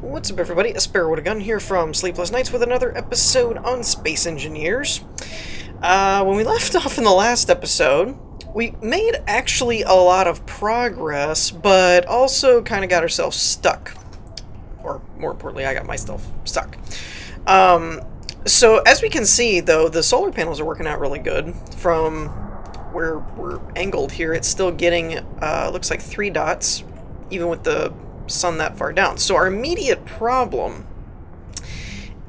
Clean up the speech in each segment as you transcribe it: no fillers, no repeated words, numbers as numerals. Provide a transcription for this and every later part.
What's up, everybody? A Sparrow with a Gun here from Sleepless Nights with another episode on Space Engineers. When we left off in the last episode, we made actually a lot of progress, but also kind of got ourselves stuck. Or, more importantly, I got myself stuck. So, as we can see, though, the solar panels are working out really good. From where we're angled here, it's still getting, looks like 3 dots, even with the sun that far down. So our immediate problem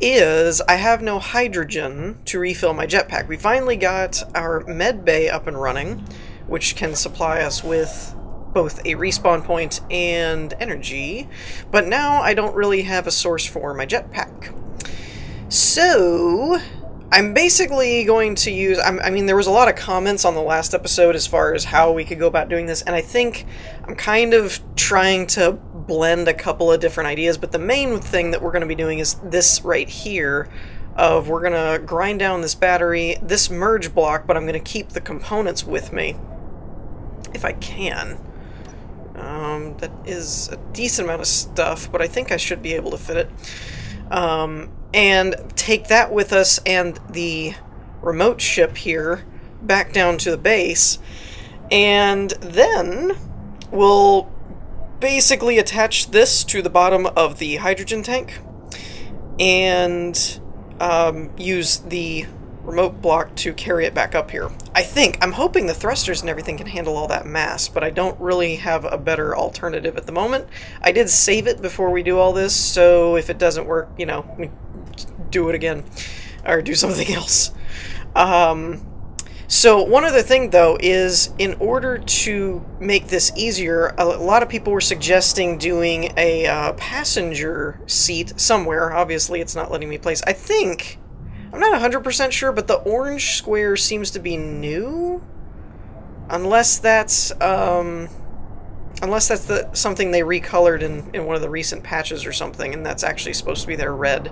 is I have no hydrogen to refill my jetpack. We finally got our med bay up and running, which can supply us with both a respawn point and energy, but now I don't really have a source for my jetpack. So I'm basically going to use, I mean, there was a lot of comments on the last episode as far as how we could go about doing this, and I think I'm kind of trying to blend a couple of different ideas, but the main thing that we're going to be doing is this right here, of we're going to grind down this battery, this merge block, but I'm going to keep the components with me, if I can. That is a decent amount of stuff, but I think I should be able to fit it. And take that with us and the remote ship here back down to the base, and then we'll basically attach this to the bottom of the hydrogen tank and use the remote block to carry it back up here. I'm hoping the thrusters and everything can handle all that mass, but I don't really have a better alternative at the moment. I did save it before we do all this, so if it doesn't work, you know, we do it again, or do something else. So one other thing, though, is in order to make this easier, a lot of people were suggesting doing a passenger seat somewhere. Obviously, it's not letting me place. I'm not 100% sure, but the orange square seems to be new, unless that's something they recolored in one of the recent patches or something, and that's actually supposed to be their red.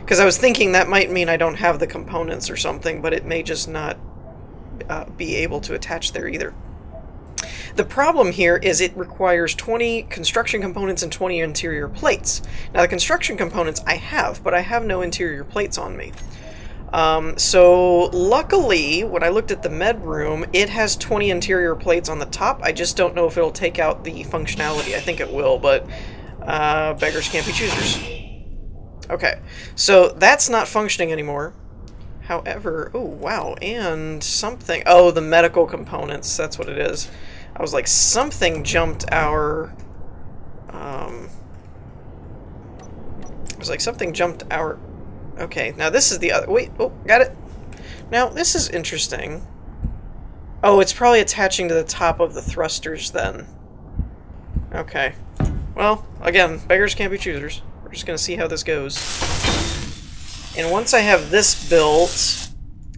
Because I was thinking that might mean I don't have the components or something, but it may just not be able to attach there either. The problem here is it requires 20 construction components and 20 interior plates. Now the construction components I have, but I have no interior plates on me. So luckily, when I looked at the med room, it has 20 interior plates on the top. I just don't know if it'll take out the functionality. I think it will, but beggars can't be choosers. Okay, so that's not functioning anymore. However, oh wow, and something, oh, the medical components, that's what it is. I was like, something jumped our, okay, now this is the other, wait, oh, got it. Now, this is interesting. Oh, it's probably attaching to the top of the thrusters then. Okay. Well, again, beggars can't be choosers. We're just gonna see how this goes. And once I have this built,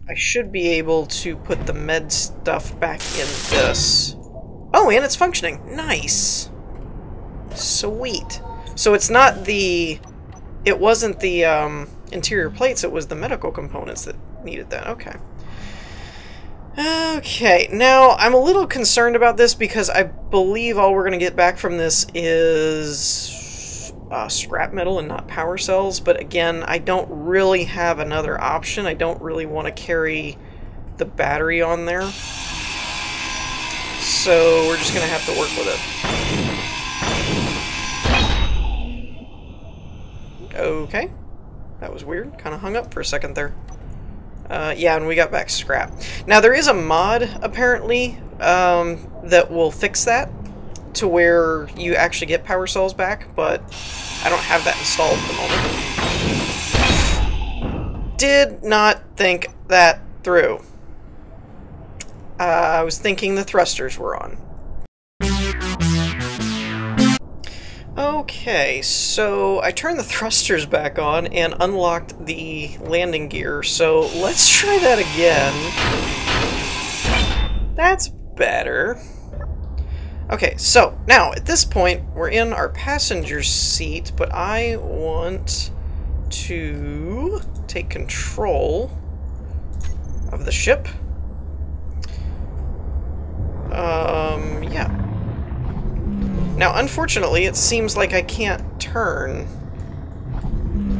I should be able to put the med stuff back in this. Oh, and it's functioning. Nice. Sweet. So it's not the... It wasn't the interior plates, it was the medical components that needed that. Okay. Okay, now I'm a little concerned about this because I believe all we're going to get back from this is scrap metal and not power cells, but again, I don't really have another option. I don't really want to carry the battery on there, so we're just going to have to work with it. Okay, that was weird. Kind of hung up for a second there. Yeah, and we got back scrap. Now, there is a mod, apparently, that will fix that to where you actually get power cells back, but I don't have that installed at the moment. Did not think that through. I was thinking the thrusters were on. Okay, so I turned the thrusters back on and unlocked the landing gear, so let's try that again. That's better. Okay, so now at this point we're in our passenger seat, but I want to take control of the ship. Yeah. Now, unfortunately, it seems like I can't turn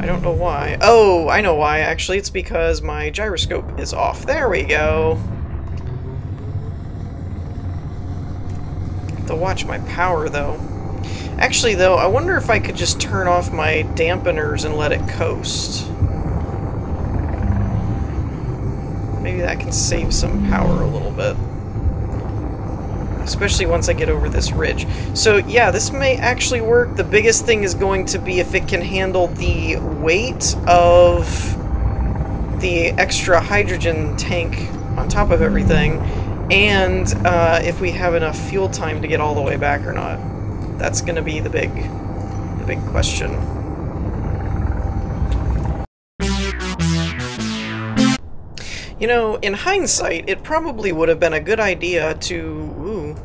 I don't know why. Oh, I know why. Actually, it's because my gyroscope is off. There we go. I have to watch my power, though. Actually, though, I wonder if I could just turn off my dampeners and let it coast. Maybe that can save some power a little bit. Especially once I get over this ridge. So, yeah, this may actually work. The biggest thing is going to be if it can handle the weight of the extra hydrogen tank on top of everything, and if we have enough fuel time to get all the way back or not. That's going to be the big question. You know, in hindsight, it probably would have been a good idea to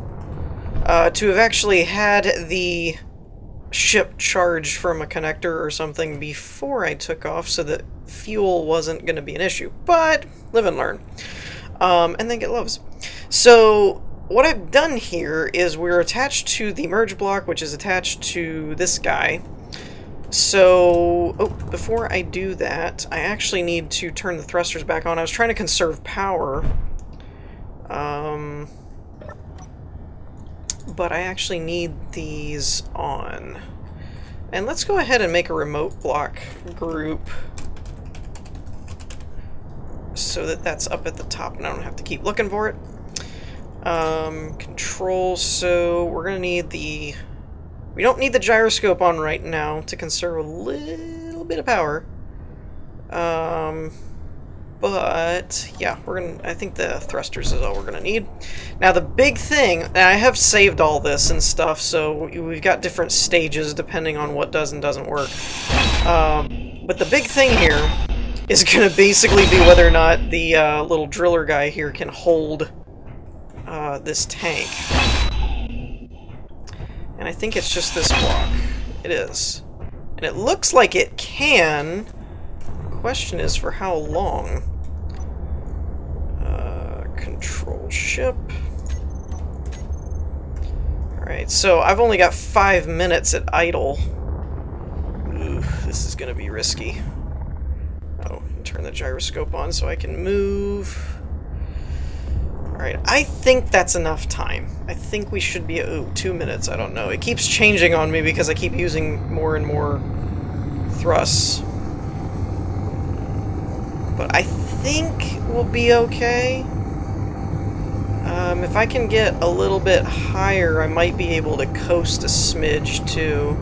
have actually had the ship charged from a connector or something before I took off, so that fuel wasn't going to be an issue. But live and learn, and then get loves. So what I've done here is we're attached to the merge block, which is attached to this guy. So, oh, before I do that, I actually need to turn the thrusters back on. I was trying to conserve power, but I actually need these on. And let's go ahead and make a remote block group so that that's up at the top and I don't have to keep looking for it. Control, so we're gonna need the... We don't need the gyroscope on right now to conserve a little bit of power. But yeah, I think the thrusters is all we're gonna need. Now the big thing, and I have saved all this and stuff, so we've got different stages depending on what does and doesn't work. But the big thing here is gonna basically be whether or not the little driller guy here can hold this tank. And I think it's just this block. It is. And it looks like it can. The question is for how long? Control ship. Alright, so I've only got 5 minutes at idle. Ooh, this is gonna be risky. Oh, turn the gyroscope on so I can move. Alright, I think that's enough time. I think we should be... Ooh, 2 minutes, I don't know. It keeps changing on me because I keep using more and more thrusts. But I think we'll be okay. If I can get a little bit higher, I might be able to coast a smidge, too.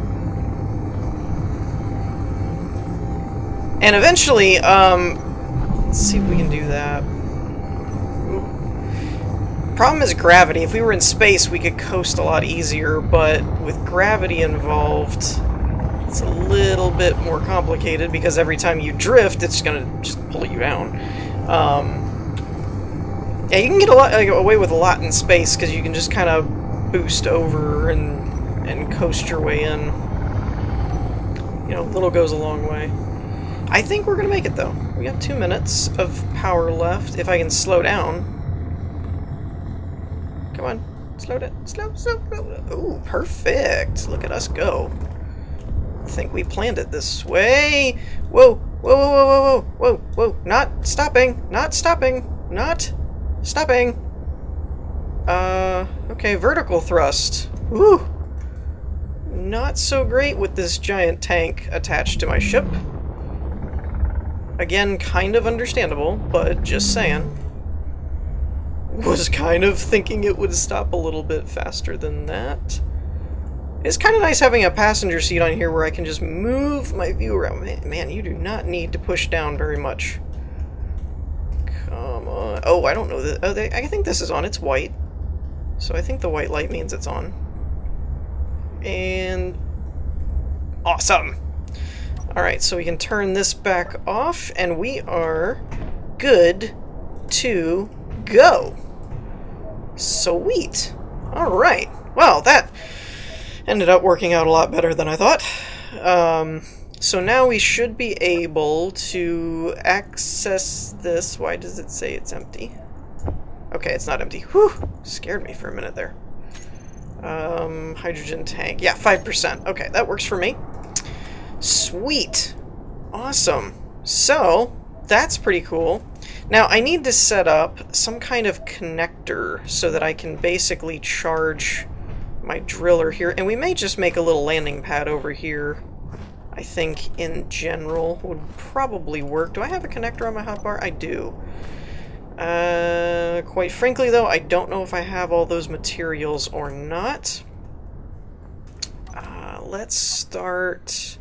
And eventually, let's see if we can do that. Problem is gravity. If we were in space, we could coast a lot easier, but with gravity involved, it's a little bit more complicated because every time you drift, it's gonna just pull you down. Yeah, you can get away with a lot in space because you can just kind of boost over and coast your way in. You know, little goes a long way. I think we're gonna make it though. We got 2 minutes of power left. If I can slow down. Come on, slow down, slow. Ooh, perfect. Look at us go. I think we planned it this way. Whoa, whoa, whoa, whoa, whoa, whoa, whoa, not stopping, not stopping, not stopping. Okay, vertical thrust. Ooh. Not so great with this giant tank attached to my ship. Again, kind of understandable, but just saying. Was kind of thinking it would stop a little bit faster than that. It's kind of nice having a passenger seat on here where I can just move my view around. Man, you do not need to push down very much. Come on. Oh, I don't know that. Oh, I think this is on. It's white. So I think the white light means it's on. And... awesome! Alright, so we can turn this back off, and we are good to go. Sweet. Alright. Well, that ended up working out a lot better than I thought. So now we should be able to access this. Why does it say it's empty? Okay, it's not empty. Whew! Scared me for a minute there. Hydrogen tank. Yeah, 5%. Okay, that works for me. Sweet. Awesome. So, that's pretty cool. Now, I need to set up some kind of connector so that I can basically charge my driller here. And we may just make a little landing pad over here. I think, in general, would probably work. Do I have a connector on my hotbar? I do. Quite frankly, though, I don't know if I have all those materials or not. Let's start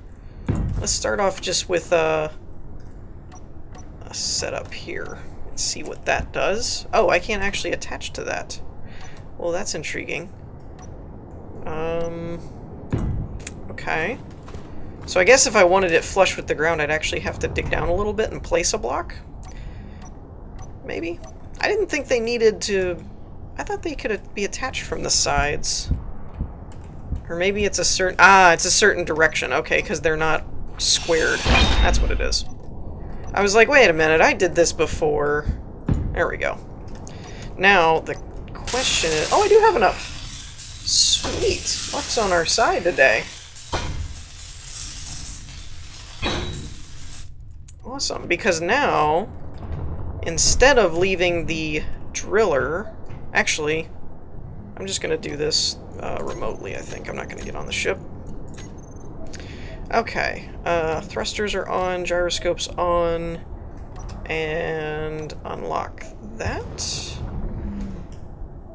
off just with a setup here and see what that does. Oh, I can't actually attach to that. Well, that's intriguing. Okay. So I guess if I wanted it flush with the ground, I'd actually have to dig down a little bit and place a block. Maybe? I didn't think they needed to... I thought they could be attached from the sides. Or maybe it's a certain... Ah, it's a certain direction. Okay, because they're not squared. That's what it is. I was like, wait a minute, I did this before. There we go. Now, the question is... Oh, I do have enough. Sweet. Luck's on our side today. Awesome, because now, instead of leaving the driller... Actually, I'm just going to do this remotely, I think. I'm not going to get on the ship. Okay, thrusters are on, gyroscope's on, and unlock that.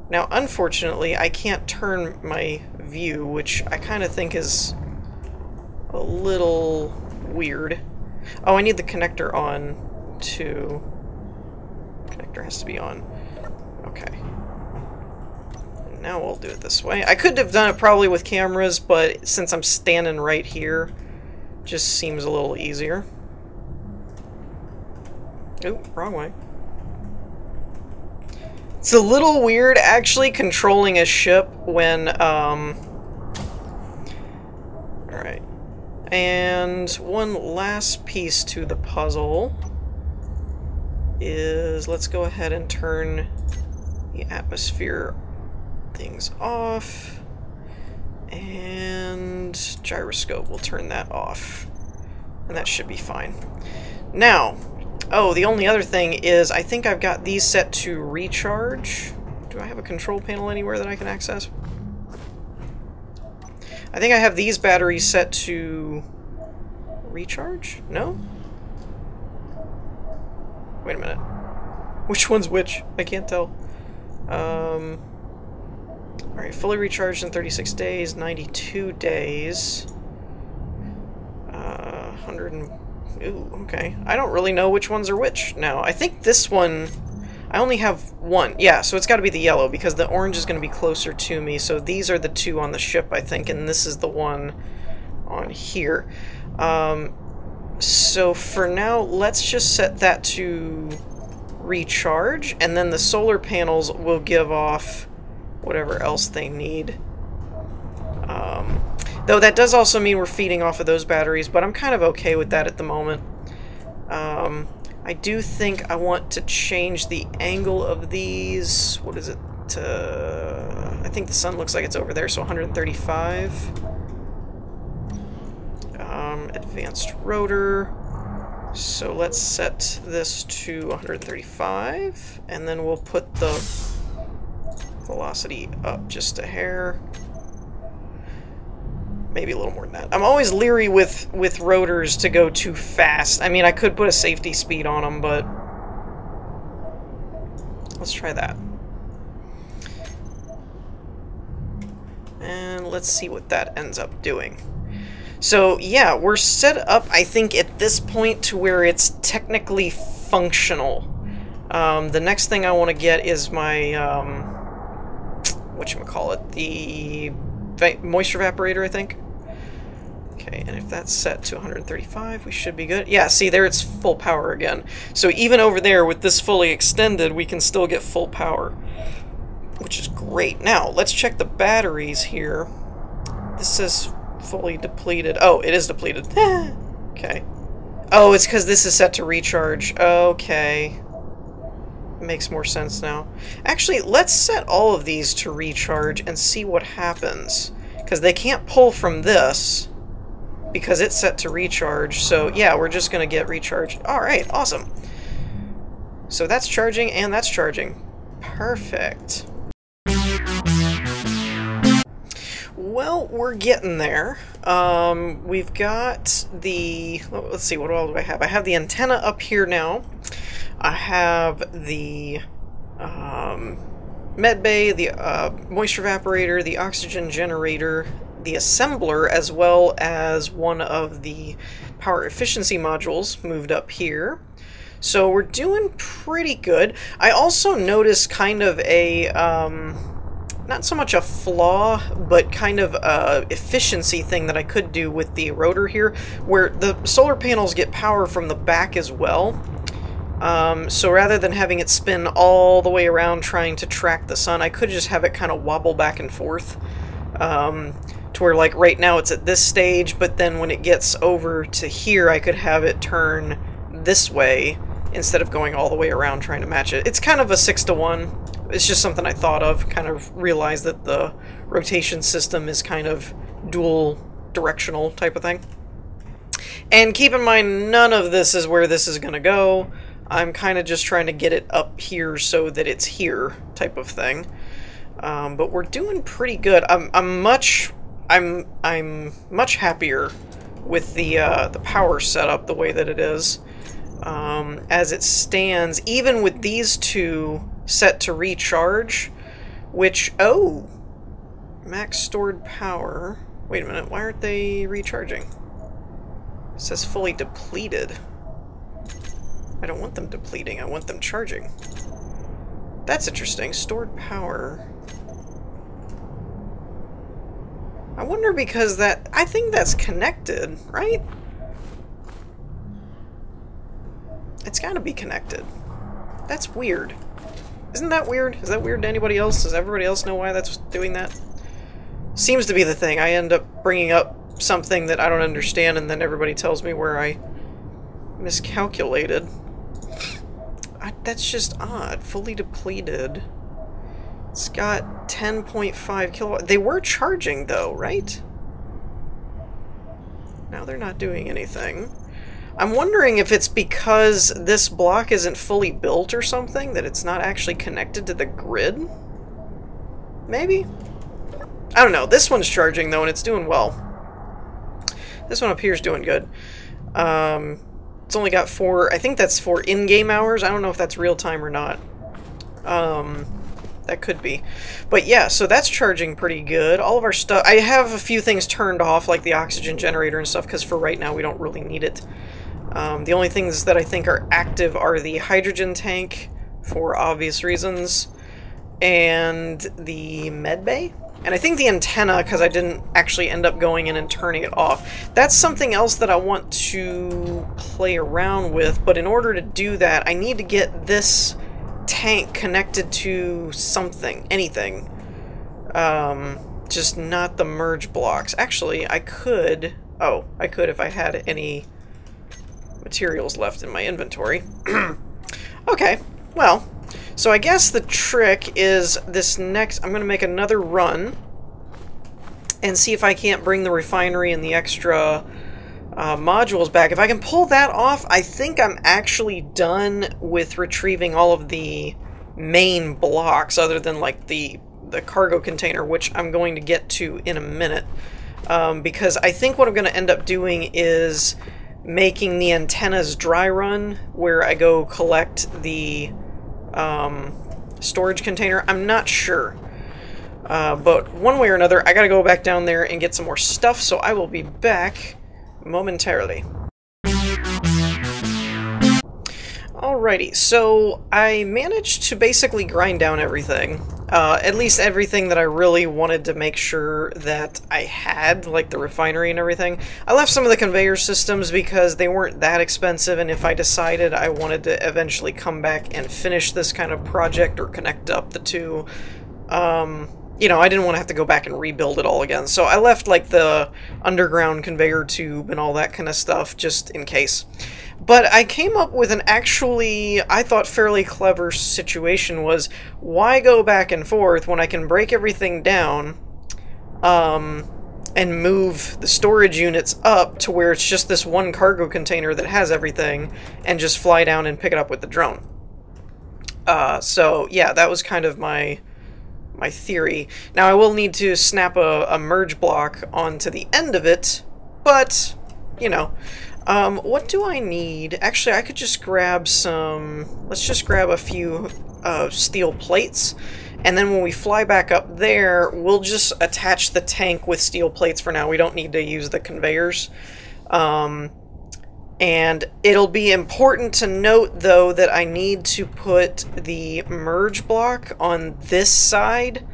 Now, unfortunately, I can't turn my view, which I kind of think is a little weird. Oh, I need the connector on, too. Connector has to be on. Okay. Now we'll do it this way. I could have done it probably with cameras, but since I'm standing right here, just seems a little easier. Oh, wrong way. It's a little weird, actually, controlling a ship when, Alright. And one last piece to the puzzle is, let's go ahead and turn the atmosphere things off, and gyroscope, we'll turn that off, and that should be fine. Now, oh, the only other thing is I think I've got these set to recharge. Do I have a control panel anywhere that I can access? I think I have these batteries set to recharge? No? Wait a minute. Which one's which? I can't tell. Alright, fully recharged in 36 days, 92 days. 100 and... Ooh, okay. I don't really know which ones are which now. I think this one... I only have one. Yeah, so it's got to be the yellow, because the orange is going to be closer to me. So these are the two on the ship, I think, and this is the one on here. So for now, let's just set that to recharge, and then the solar panels will give off whatever else they need. Though that does also mean we're feeding off of those batteries, but I'm kind of okay with that at the moment. I do think I want to change the angle of these. What is it? I think the sun looks like it's over there, so 135. Advanced rotor. So let's set this to 135, and then we'll put the velocity up just a hair. Maybe a little more than that. I'm always leery with rotors to go too fast. I mean, I could put a safety speed on them, but let's try that. And let's see what that ends up doing. So, yeah, we're set up, I think, at this point to where it's technically functional. The next thing I want to get is my, whatchamacallit, the moisture evaporator, I think. Okay, and if that's set to 135, we should be good. Yeah, see, there it's full power again. So even over there, with this fully extended, we can still get full power, which is great. Now, let's check the batteries here. This says fully depleted. Oh, it is depleted. Okay. Oh, it's because this is set to recharge. Okay. Makes more sense now. Actually, let's set all of these to recharge and see what happens. Because they can't pull from this. because it's set to recharge. So yeah, we're just gonna get recharged. Alright, awesome. So that's charging and that's charging. Perfect. Well, we're getting there. We've got the... let's see, what all do I have? I have the antenna up here now. I have the med bay, the moisture evaporator, the oxygen generator, the assembler, as well as one of the power efficiency modules moved up here. So we're doing pretty good. I also noticed kind of a... not so much a flaw, but kind of a efficiency thing that I could do with the rotor here, where the solar panels get power from the back as well. So rather than having it spin all the way around trying to track the sun, I could just have it kind of wobble back and forth. To where, like, right now it's at this stage, but then when it gets over to here, I could have it turn this way instead of going all the way around trying to match it. It's kind of a 6-to-1. It's just something I thought of, kind of realized that the rotation system is kind of dual directional type of thing. And keep in mind, none of this is where this is going to go. I'm kind of just trying to get it up here so that it's here type of thing. But we're doing pretty good. I'm much happier with the power setup the way that it is. As it stands, even with these two set to recharge, which, oh, max stored power. Wait a minute, why aren't they recharging? It says fully depleted. I don't want them depleting, I want them charging. That's interesting. Stored power. I wonder, because that, I think that's connected, right? It's gotta be connected. That's weird. Isn't that weird? Is that weird to anybody else? Does everybody else know why that's doing that? Seems to be the thing. I end up bringing up something that I don't understand, and then everybody tells me where I miscalculated. That's just odd. Fully depleted. It's got 10.5 kilowatt. They were charging, though, right? Now they're not doing anything. I'm wondering if it's because this block isn't fully built or something, that it's not actually connected to the grid? Maybe? I don't know. This one's charging, though, and it's doing well. This one up here is doing good. It's only got 4... I think that's 4 in-game hours. I don't know if that's real-time or not. That could be. But yeah, so that's charging pretty good. All of our stuff... I have a few things turned off, like the oxygen generator and stuff, because for right now we don't really need it. The only things that I think are active are the hydrogen tank, for obvious reasons, and the med bay. And I think the antenna, because I didn't actually end up going in and turning it off. That's something else that I want to play around with, but in order to do that, I need to get this tank connected to something, anything. Just not the merge blocks. Actually, I could... Oh, I could if I had any materials left in my inventory. Okay, well, so I guess the trick is this next... I'm going to make another run and see if I can't bring the refinery and the extra modules back. If I can pull that off, I think I'm actually done with retrieving all of the main blocks, other than like the cargo container, which I'm going to get to in a minute. Because I think what I'm going to end up doing is making the antennas dry run, where I go collect the storage container. I'm not sure. But one way or another, I gotta go back down there and get some more stuff, so I will be back momentarily. Alrighty, so I managed to basically grind down everything. At least everything that I really wanted to make sure that I had, like the refinery and everything. I left some of the conveyor systems because they weren't that expensive, and if I decided I wanted to eventually come back and finish this kind of project or connect up the two, you know, I didn't want to have to go back and rebuild it all again. So I left like the underground conveyor tube and all that kind of stuff just in case. But I came up with an actually, I thought, fairly clever situation. Was, why go back and forth when I can break everything down, and move the storage units up to where it's just this one cargo container that has everything, and just fly down and pick it up with the drone. So yeah, that was kind of my theory. Now I will need to snap a merge block onto the end of it, but you know, what do I need? Actually, I could just grab some. Let's just grab a few steel plates. And then when we fly back up there, we'll just attach the tank with steel plates for now. We don't need to use the conveyors. And it'll be important to note, though, that I need to put the merge block on this side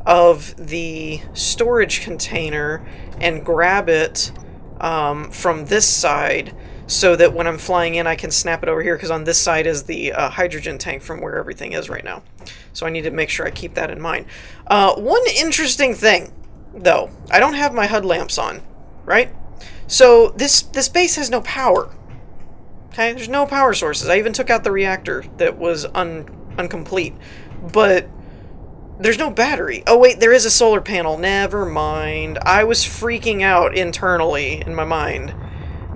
of the storage container and grab it from this side, so that when I'm flying in I can snap it over here, because on this side is the hydrogen tank from where everything is right now. So I need to make sure I keep that in mind. One interesting thing, though, I don't have my HUD lamps on, right? So this base has no power. Okay, there's no power sources. I even took out the reactor that was incomplete, but there's no battery. Oh wait, there is a solar panel. Never mind. I was freaking out internally in my mind,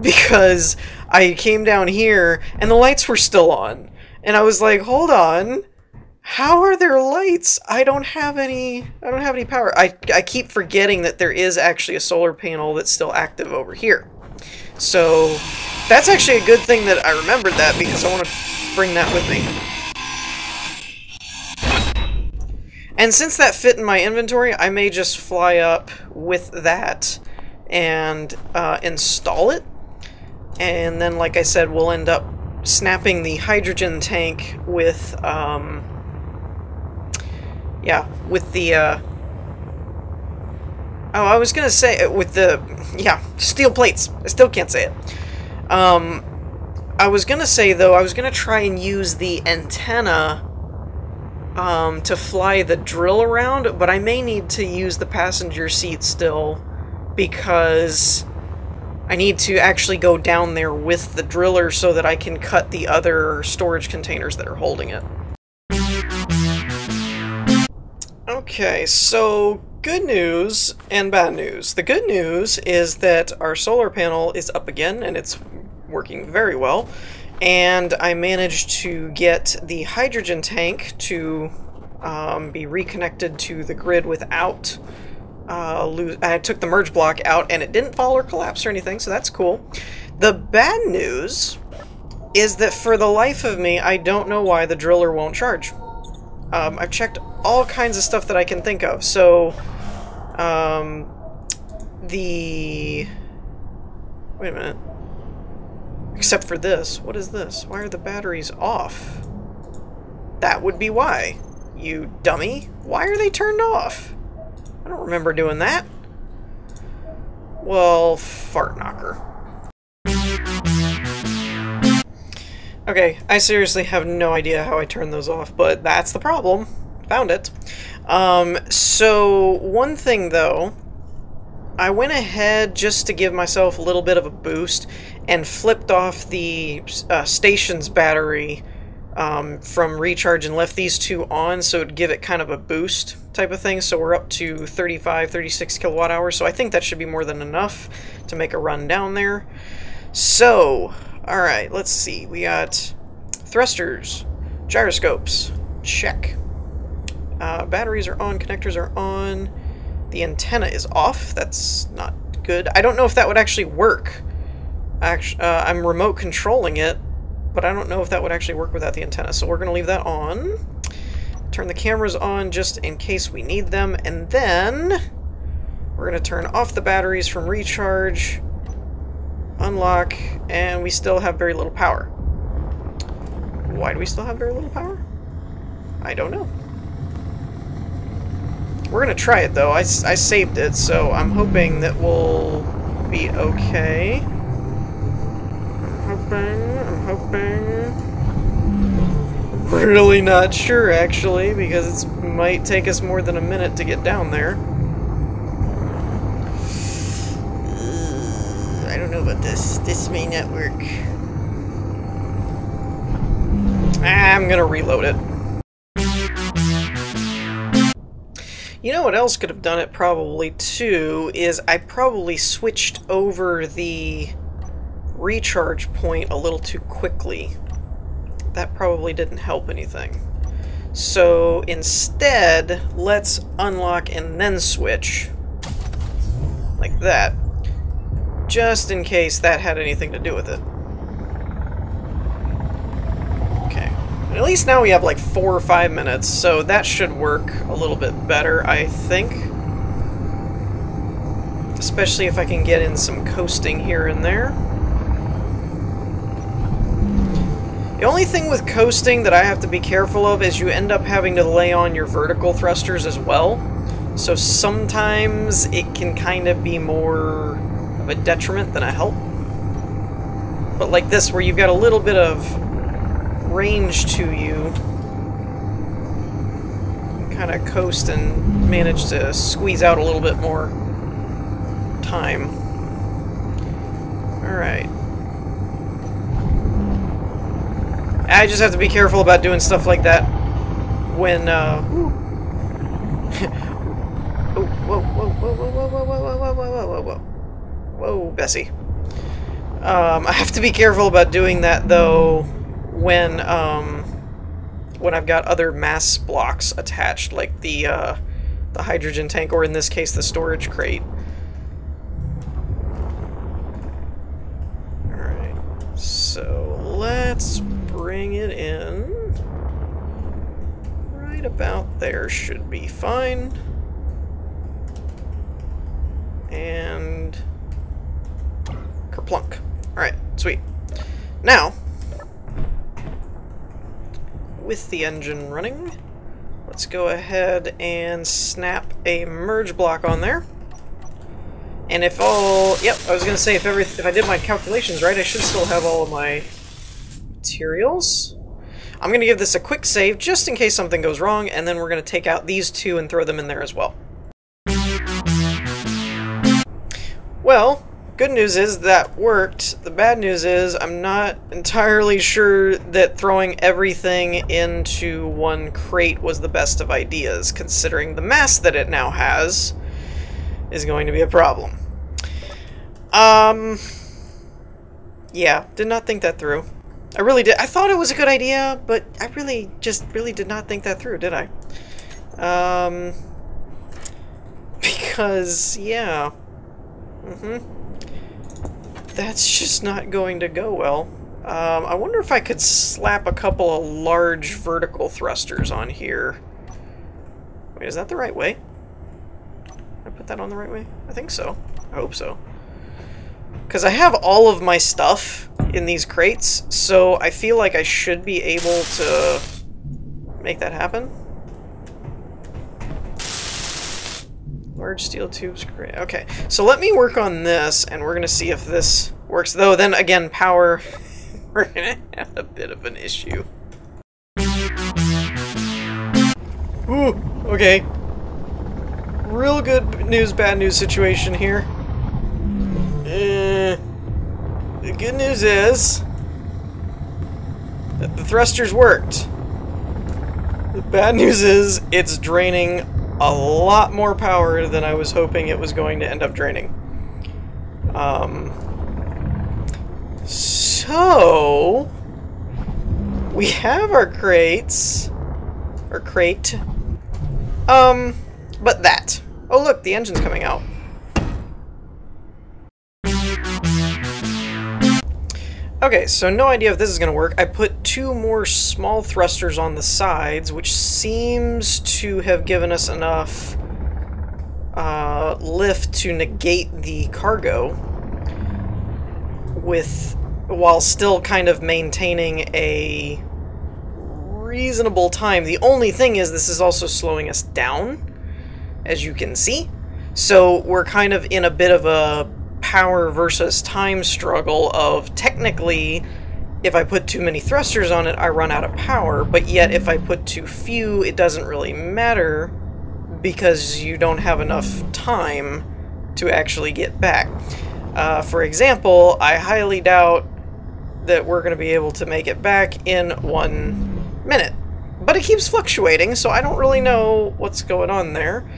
because I came down here and the lights were still on. And I was like, hold on. How are there lights? I don't have any power. I keep forgetting that there is actually a solar panel that's still active over here. So that's actually a good thing that I remembered that, because I want to bring that with me. And since that fit in my inventory, I may just fly up with that and install it. And then, like I said, we'll end up snapping the hydrogen tank with, yeah, with the, oh, I was gonna say, with the, yeah, steel plates. I still can't say it. I was gonna say, though, I was gonna try and use the antenna, to fly the drill around, but I may need to use the passenger seat still, because I need to actually go down there with the driller so that I can cut the other storage containers that are holding it. Okay, so good news and bad news. The good news is that our solar panel is up again, and it's working very well. And I managed to get the hydrogen tank to be reconnected to the grid without I took the merge block out, and it didn't fall or collapse or anything, so that's cool. The bad news is that for the life of me, I don't know why the driller won't charge. I've checked all kinds of stuff that I can think of. So, wait a minute. Except for this. What is this? Why are the batteries off? That would be why. You dummy. Why are they turned off? I don't remember doing that. Well, fart knocker. Okay, I seriously have no idea how I turned those off, but that's the problem. Found it. So, one thing though, I went ahead just to give myself a little bit of a boost and flipped off the station's battery from recharge and left these two on, so it would give it kind of a boost type of thing. So we're up to 35, 36 kilowatt hours, so I think that should be more than enough to make a run down there. So, alright, let's see. We got thrusters, gyroscopes, check. Batteries are on, connectors are on. The antenna is off. That's not good. I don't know if that would actually work. I'm remote controlling it, but I don't know if that would actually work without the antenna, so we're going to leave that on. Turn the cameras on just in case we need them, and then we're going to turn off the batteries from recharge, unlock, and we still have very little power. Why do we still have very little power? I don't know. We're going to try it, though. I saved it, so I'm hoping that we'll be okay. I'm hoping. Really not sure, actually, because it might take us more than a minute to get down there. I don't know about this. This may not work. I'm gonna reload it. You know what else could have done it probably too, is I probably switched over the recharge point a little too quickly. That probably didn't help anything. So instead, let's unlock and then switch. Like that. Just in case that had anything to do with it. Okay. At least now we have like 4 or 5 minutes, so that should work a little bit better, I think. Especially if I can get in some coasting here and there. The only thing with coasting that I have to be careful of is you end up having to lay on your vertical thrusters as well. So sometimes it can kind of be more of a detriment than a help. But like this, where you've got a little bit of range to you, kind of coast and manage to squeeze out a little bit more time. Alright. I just have to be careful about doing stuff like that when, oh, whoa, whoa, whoa, whoa, whoa, whoa, whoa, whoa, whoa, whoa, whoa, whoa. Whoa, Bessie. I have to be careful about doing that, though, when I've got other mass blocks attached, like the hydrogen tank, or in this case, the storage crate. Alright, so let's bring it in. Right about there should be fine. And kerplunk. Alright, sweet. Now, with the engine running, let's go ahead and snap a merge block on there. And if all... Yep, I was going to say, if I did my calculations right, I should still have all of my materials. I'm going to give this a quick save, just in case something goes wrong, and then we're going to take out these two and throw them in there as well. Well, good news is that worked. The bad news is I'm not entirely sure that throwing everything into one crate was the best of ideas, considering the mass that it now has is going to be a problem. Yeah, did not think that through. I really did. I thought it was a good idea, but I really did not think that through, did I? Because, yeah. That's just not going to go well. I wonder if I could slap a couple of large vertical thrusters on here. Wait, is that the right way? Did I put that on the right way? I think so. I hope so. Because I have all of my stuff in these crates, so I feel like I should be able to make that happen. Large steel tubes, great. Okay, so let me work on this, and we're going to see if this works. Though, then again, power, we're going to have a bit of an issue. Ooh, okay. Real good news, bad news situation here. The good news is that the thrusters worked. The bad news is it's draining a lot more power than I was hoping it was going to end up draining. So we have our crates, or crate, but that. Oh look, the engine's coming out. Okay, so no idea if this is going to work. I put 2 more small thrusters on the sides, which seems to have given us enough lift to negate the cargo, while still kind of maintaining a reasonable time. The only thing is this is also slowing us down, as you can see. So we're kind of in a bit of a power versus time struggle of, technically, if I put too many thrusters on it, I run out of power, but yet if I put too few, it doesn't really matter because you don't have enough time to actually get back. For example, I highly doubt that we're going to be able to make it back in 1 minute. But it keeps fluctuating, so I don't really know what's going on there.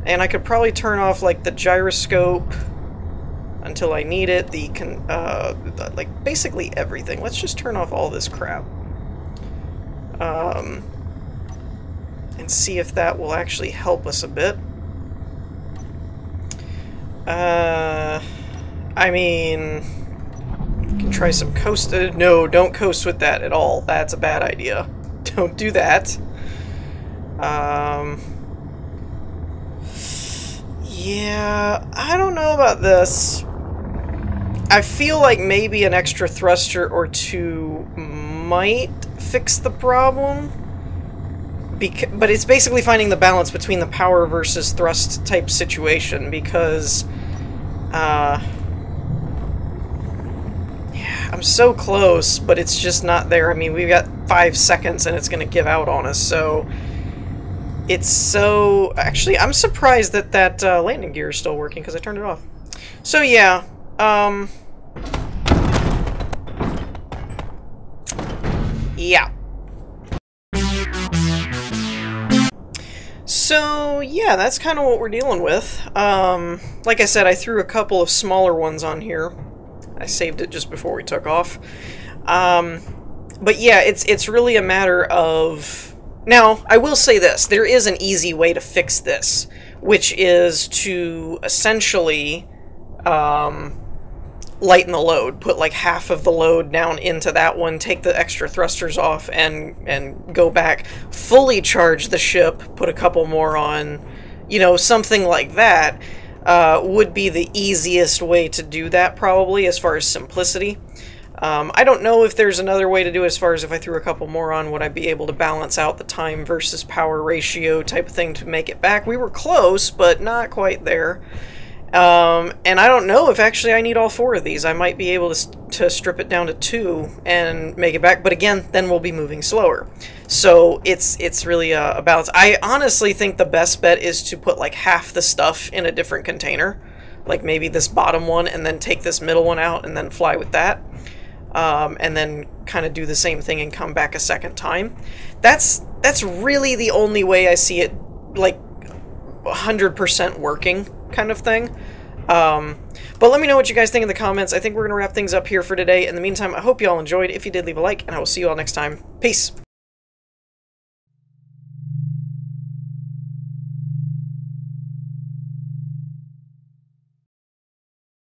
And I could probably turn off, like, the gyroscope until I need it. Like, basically everything. Let's just turn off all this crap. And see if that will actually help us a bit. I mean, you can try some coast. No, don't coast with that at all. That's a bad idea. Don't do that. Yeah, I don't know about this. I feel like maybe an extra thruster or two might fix the problem. But it's basically finding the balance between the power versus thrust type situation, because yeah, I'm so close, but it's just not there. I mean, we've got 5 seconds and it's going to give out on us, so it's so... Actually, I'm surprised that that landing gear is still working, because I turned it off. So yeah, yeah. So, yeah, that's kind of what we're dealing with. Like I said, I threw a couple of smaller ones on here. I saved it just before we took off. But yeah, it's really a matter of... Now, I will say this. There is an easy way to fix this, which is to essentially lighten the load. Put like half of the load down into that one, take the extra thrusters off, and go back. Fully charge the ship, put a couple more on, you know, something like that would be the easiest way to do that, probably, as far as simplicity. I don't know if there's another way to do it, as far as if I threw a couple more on, would I be able to balance out the time versus power ratio type of thing to make it back? We were close, but not quite there. And I don't know if actually I need all 4 of these. I might be able to strip it down to 2 and make it back, but again, then we'll be moving slower. So it's really a balance. I honestly think the best bet is to put like half the stuff in a different container, like maybe this bottom one, and then take this middle one out and then fly with that. And then kind of do the same thing and come back a second time. That's really the only way I see it, like, 100% working kind of thing. But let me know what you guys think in the comments. I think we're going to wrap things up here for today. In the meantime, I hope you all enjoyed. If you did, leave a like, and I will see you all next time. Peace!